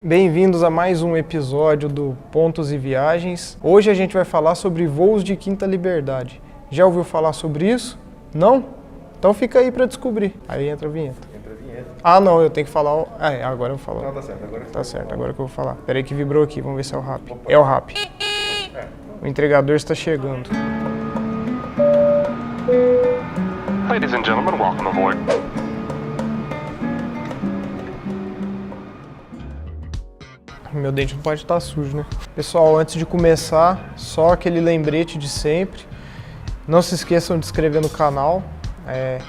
Bem-vindos a mais um episódio do Pontos e Viagens. Hoje a gente vai falar sobre voos de Quinta Liberdade. Já ouviu falar sobre isso? Não? Então fica aí para descobrir. Aí entra a vinheta. Ah, não, eu tenho que falar... agora eu vou falar. Não, tá certo. Tá certo, agora que eu vou falar. Peraí que vibrou aqui, vamos ver se é o rap. É o rap. O entregador está chegando. Ladies and gentlemen, welcome aboard. Meu dente não pode estar sujo, né? Pessoal, antes de começar, só aquele lembrete de sempre. Não se esqueçam de se inscrever no canal,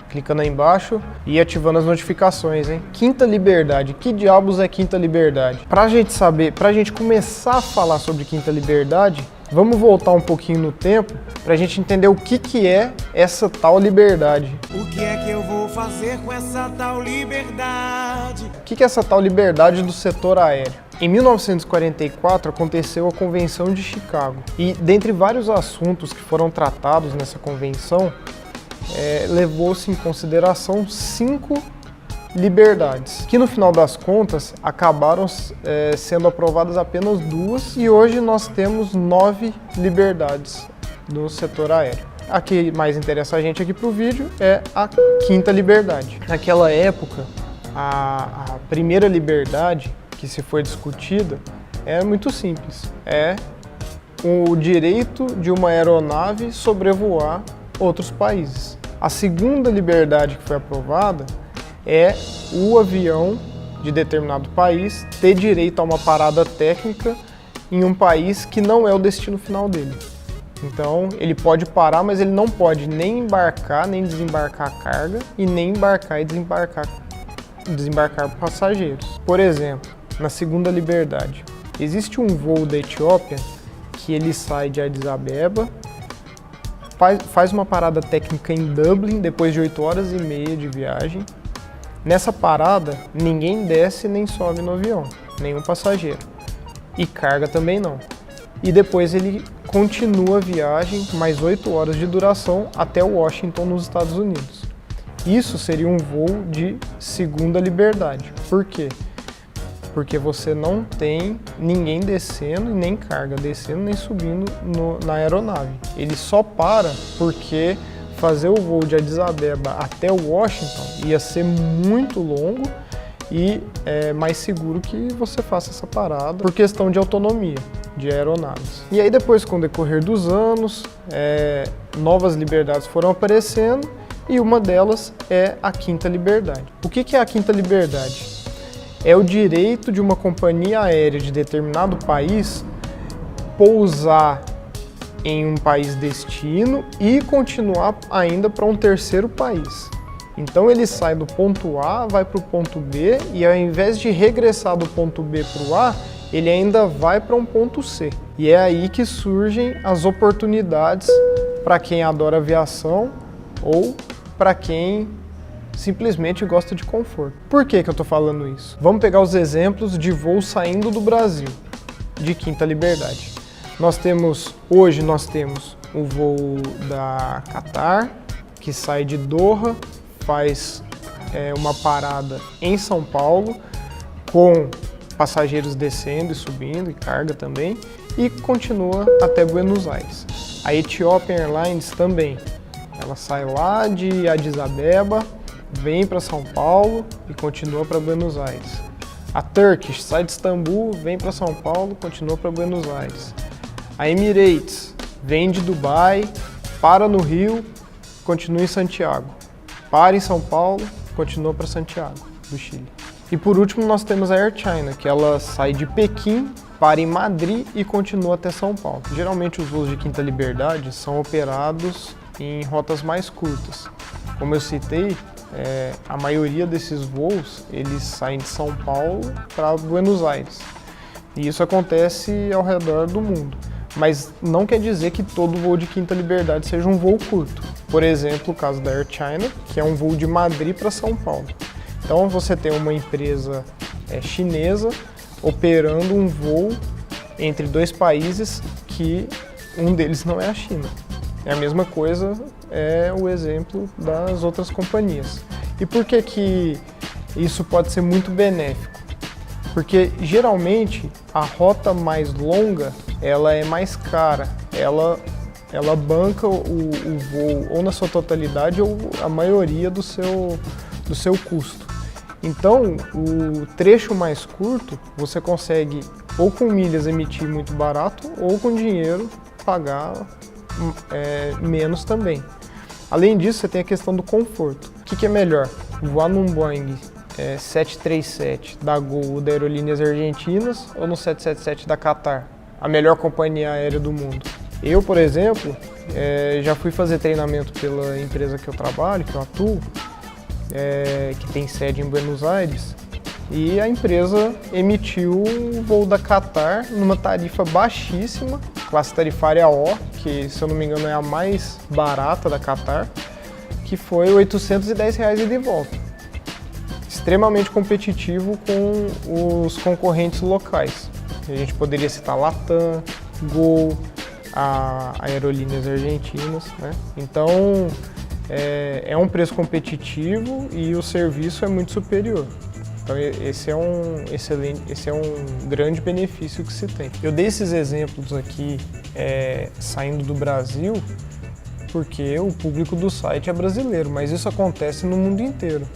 clicando aí embaixo e ativando as notificações, hein? Quinta Liberdade. Que diabos é Quinta Liberdade? Pra gente saber, pra gente começar a falar sobre Quinta Liberdade, vamos voltar um pouquinho no tempo pra gente entender o que é essa tal liberdade. O que é que eu vou fazer com essa tal liberdade? O que é essa tal liberdade do setor aéreo? Em 1944 aconteceu a Convenção de Chicago e, dentre vários assuntos que foram tratados nessa convenção, levou-se em consideração 5 liberdades, que no final das contas acabaram sendo aprovadas apenas 2 e hoje nós temos 9 liberdades no setor aéreo. A que mais interessa a gente aqui para o vídeo é a Quinta Liberdade. Naquela época, a primeira liberdade que se foi discutida é muito simples, é o direito de uma aeronave sobrevoar outros países. A segunda liberdade que foi aprovada é o avião de determinado país ter direito a uma parada técnica em um país que não é o destino final dele. Então ele pode parar, mas ele não pode nem embarcar, nem desembarcar a carga e nem embarcar e desembarcar passageiros. Por exemplo, na segunda liberdade, existe um voo da Etiópia que ele sai de Addis Abeba, faz uma parada técnica em Dublin depois de 8 horas e meia de viagem. Nessa parada, ninguém desce nem sobe no avião, nenhum passageiro. E carga também não. E depois ele continua a viagem, mais 8 horas de duração, até Washington, nos Estados Unidos. Isso seria um voo de segunda liberdade. Por quê? Porque você não tem ninguém descendo e nem carga descendo nem subindo na aeronave. Ele só para porque fazer o voo de Addis Abeba até Washington ia ser muito longo e é mais seguro que você faça essa parada por questão de autonomia de aeronaves. E aí depois, com o decorrer dos anos, novas liberdades foram aparecendo e uma delas é a Quinta Liberdade. O que é a Quinta Liberdade? É o direito de uma companhia aérea de determinado país pousar em um país destino e continuar ainda para um terceiro país. Então ele sai do ponto A, vai para o ponto B e ao invés de regressar do ponto B para o A, ele ainda vai para um ponto C. E é aí que surgem as oportunidades para quem adora aviação ou para quem simplesmente gosta de conforto. Por que eu estou falando isso? Vamos pegar os exemplos de voos saindo do Brasil, de Quinta Liberdade. Hoje nós temos o voo da Qatar, que sai de Doha, faz uma parada em São Paulo, com passageiros descendo e subindo, e carga também, e continua até Buenos Aires. A Ethiopian Airlines também, ela sai lá de Addis Abeba, vem para São Paulo e continua para Buenos Aires. A Turkish sai de Istambul, vem para São Paulo, continua para Buenos Aires. A Emirates vem de Dubai, para no Rio, continua em Santiago. Para em São Paulo, continua para Santiago, do Chile. E por último nós temos a Air China, que ela sai de Pequim, para em Madrid e continua até São Paulo. Geralmente os voos de Quinta Liberdade são operados em rotas mais curtas. Como eu citei, a maioria desses voos eles saem de São Paulo para Buenos Aires. E isso acontece ao redor do mundo. Mas não quer dizer que todo voo de Quinta Liberdade seja um voo curto. Por exemplo, o caso da Air China, que é um voo de Madrid para São Paulo. Então você tem uma empresa chinesa operando um voo entre 2 países que um deles não é a China. É a mesma coisa, é o exemplo das outras companhias. E por que isso pode ser muito benéfico? Porque geralmente a rota mais longa ela é mais cara, ela banca o voo ou na sua totalidade ou a maioria do seu custo. Então, o trecho mais curto você consegue ou com milhas emitir muito barato ou com dinheiro pagar menos também. Além disso, você tem a questão do conforto. O que é melhor? Voar num Boeing 737 da Gol ou da Aerolíneas Argentinas ou no 777 da Qatar, a melhor companhia aérea do mundo? Eu, por exemplo, já fui fazer treinamento pela empresa que eu trabalho, que eu atuo, que tem sede em Buenos Aires, e a empresa emitiu o voo da Qatar numa tarifa baixíssima, classe tarifária O, que se eu não me engano é a mais barata da Qatar, que foi R$ 810 ida e volta. Extremamente competitivo com os concorrentes locais. A gente poderia citar Latam, Gol, a Aerolíneas Argentinas, né? Então é um preço competitivo e o serviço é muito superior. Então esse é um grande benefício que se tem. Eu dei esses exemplos aqui saindo do Brasil porque o público do site é brasileiro, mas isso acontece no mundo inteiro.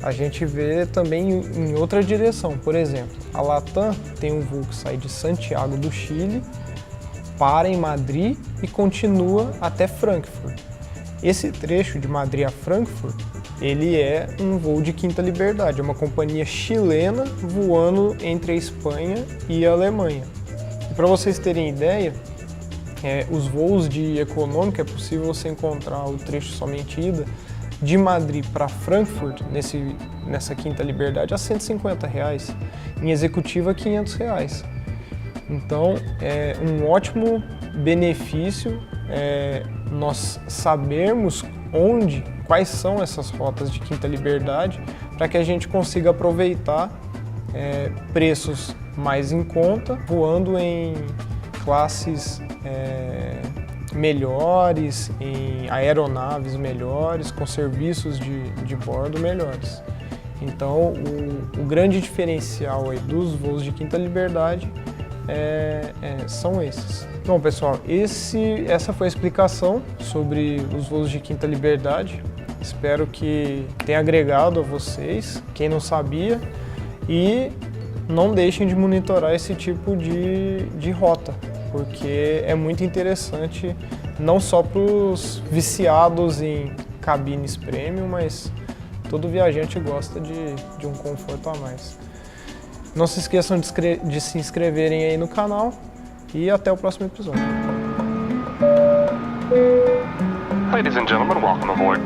A gente vê também em outra direção. Por exemplo, a Latam tem um voo que sai de Santiago do Chile, para em Madrid e continua até Frankfurt. Esse trecho de Madrid a Frankfurt, ele é um voo de Quinta Liberdade, é uma companhia chilena voando entre a Espanha e a Alemanha. E para vocês terem ideia, os voos de econômica é possível você encontrar o trecho somente ida de Madrid para Frankfurt, nessa Quinta Liberdade, a R$ 150, em executiva R$ 500. Então, é um ótimo benefício nós sabermos quais são essas rotas de Quinta Liberdade, para que a gente consiga aproveitar preços mais em conta, voando em classes melhores, em aeronaves melhores, com serviços de bordo melhores. Então, o grande diferencial aí dos voos de Quinta Liberdade são esses. Bom, pessoal, essa foi a explicação sobre os voos de Quinta Liberdade. Espero que tenha agregado a vocês, quem não sabia, e não deixem de monitorar esse tipo de rota, porque é muito interessante não só para os viciados em cabines premium, mas todo viajante gosta de um conforto a mais. Não se esqueçam de se inscreverem aí no canal e até o próximo episódio. Ladies and gentlemen, welcome aboard.